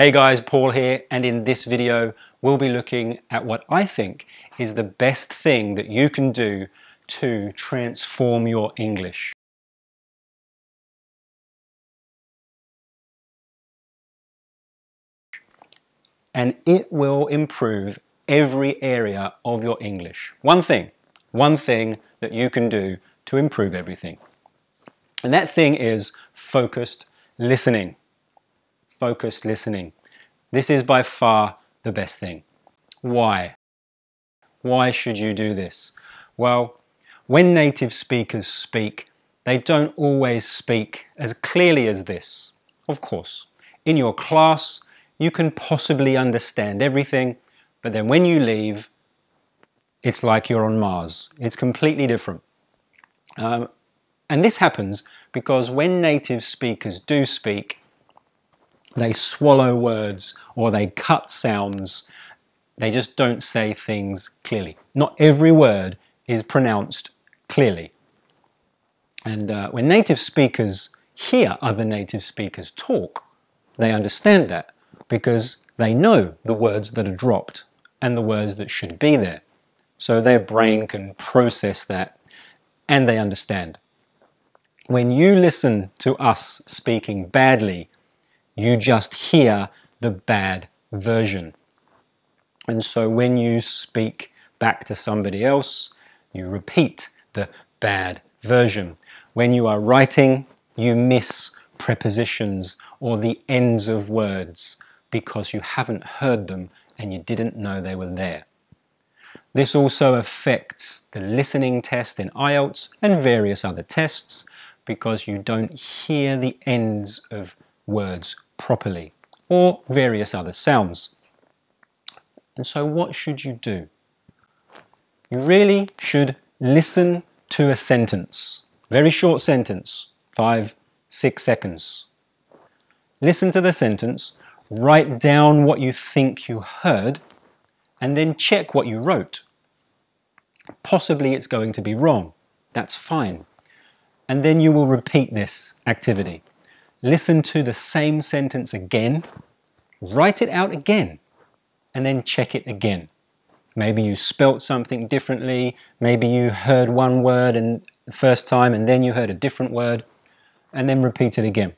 Hey guys, Paul here, and in this video we'll be looking at what I think is the best thing that you can do to transform your English. And it will improve every area of your English. One thing that you can do to improve everything. And that thing is focused listening. Focused listening. This is by far the best thing. Why? Why should you do this? Well, when native speakers speak, they don't always speak as clearly as this. Of course, in your class, you can possibly understand everything, but then when you leave, it's like you're on Mars. It's completely different. And this happens because when native speakers do speak, they swallow words or they cut sounds. They just don't say things clearly. Not every word is pronounced clearly. And when native speakers hear other native speakers talk, they understand that because they know the words that are dropped and the words that should be there. So their brain can process that and they understand. When you listen to us speaking badly, you just hear the bad version. And so when you speak back to somebody else, you repeat the bad version. When you are writing, you miss prepositions or the ends of words because you haven't heard them and you didn't know they were there. This also affects the listening test in IELTS and various other tests because you don't hear the ends of words properly or various other sounds. And so what should you do? You really should listen to a sentence. Very short sentence, 5-6 seconds. Listen to the sentence, write down what you think you heard, and then check what you wrote. Possibly it's going to be wrong. That's fine. And then you will repeat this activity. Listen to the same sentence again, write it out again, and then check it again. Maybe you spelt something differently, maybe you heard one word the first time and then you heard a different word, and then repeat it again.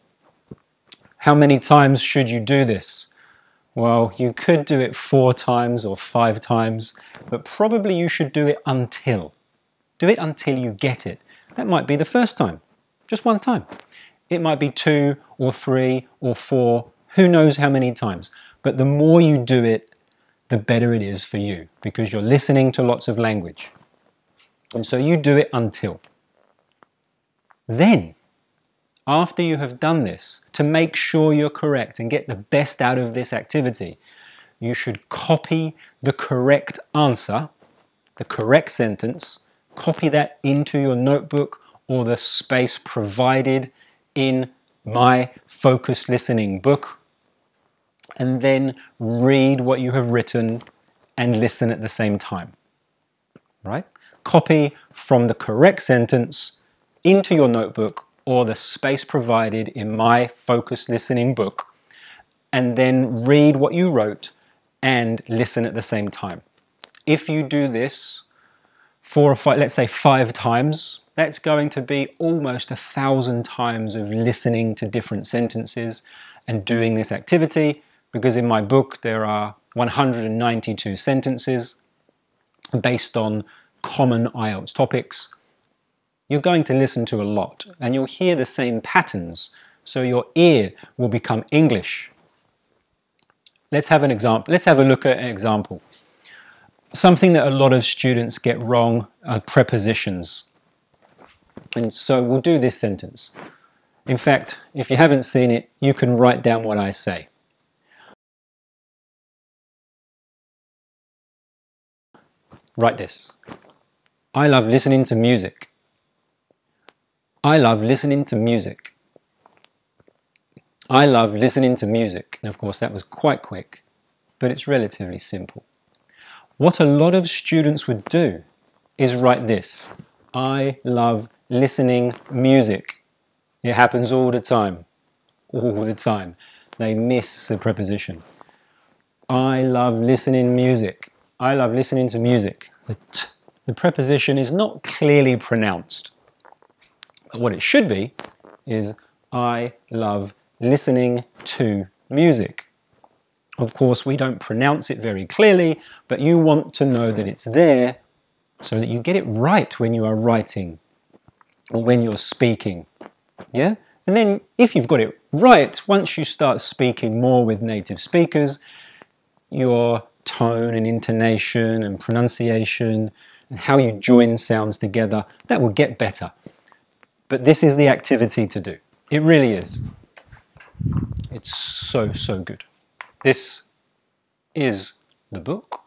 How many times should you do this? Well, you could do it 4 times or 5 times, but probably you should do it until. Do it until you get it. That might be the first time, just one time. It might be 2 or 3 or 4, who knows how many times. But the more you do it, the better it is for you because you're listening to lots of language. And so you do it until. Then, after you have done this, to make sure you're correct and get the best out of this activity, you should copy the correct answer, the correct sentence, copy that into your notebook or the space provided in my focused listening book, and then read what you have written and listen at the same time. Right? Copy from the correct sentence into your notebook or the space provided in my focused listening book, and then read what you wrote and listen at the same time. If you do this 4 or 5, let's say 5 times, that's going to be almost 1,000 times of listening to different sentences and doing this activity, because in my book there are 192 sentences based on common IELTS topics. You're going to listen to a lot and you'll hear the same patterns, so your ear will become English. Let's have an example. Let's have a look at an example. Something that a lot of students get wrong are prepositions. And so we'll do this sentence. In fact, if you haven't seen it, you can write down what I say. Write this. I love listening to music. I love listening to music. I love listening to music. And of course, that was quite quick, but it's relatively simple. What a lot of students would do is write this. I love listening music. It happens all the time. All the time. they miss the preposition. I love listening music. I love listening to music. The preposition is not clearly pronounced. But what it should be is I love listening to music. Of course, we don't pronounce it very clearly, but you want to know that it's there so that you get it right when you are writing or when you're speaking. Yeah? And then if you've got it right, once you start speaking more with native speakers, your tone and intonation and pronunciation and how you join sounds together, that will get better. But this is the activity to do. It really is. It's so, so good. This is the book.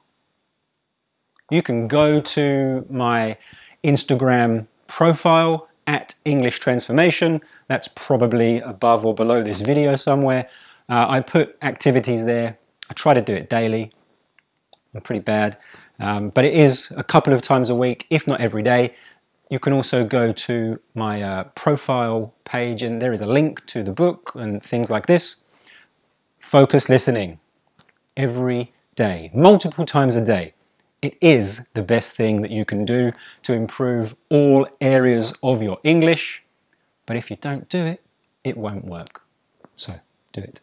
You can go to my Instagram profile at English Transformation. That's probably above or below this video somewhere. I put activities there. I try to do it daily. I'm pretty bad. But it is a couple of times a week, if not every day. You can also go to my profile page and there is a link to the book and things like this. Focus listening every day, multiple times a day. It is the best thing that you can do to improve all areas of your English. But if you don't do it, it won't work. So do it.